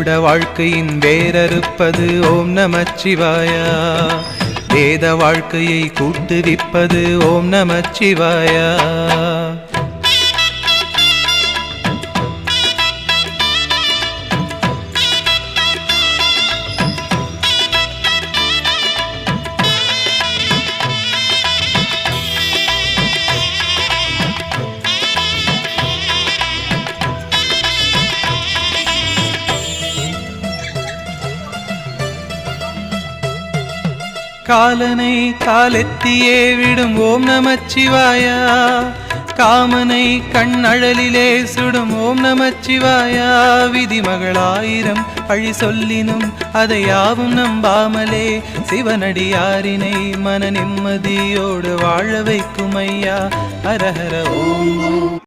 மூட வாழ்க்கையின் வேரறுப்பது ஓம் நமச்சிவாயா. வேத வாழ்க்கையை கூட்டுவிப்பது ஓம் நமச்சிவாயா. காலனை காலெத்தியே விடும் ஓம் நமச்சிவாயா. காமனை கண்ணழலிலே சுடும் ஓம் நமச்சிவாயா. விதிமகளாயிரம் பழி சொல்லினும் அதை யாவும் நம்பாமலே சிவனடியாரினை மன நிம்மதியோடு வாழ வைக்கும் ஐயா. ஹரஹர ஓம்.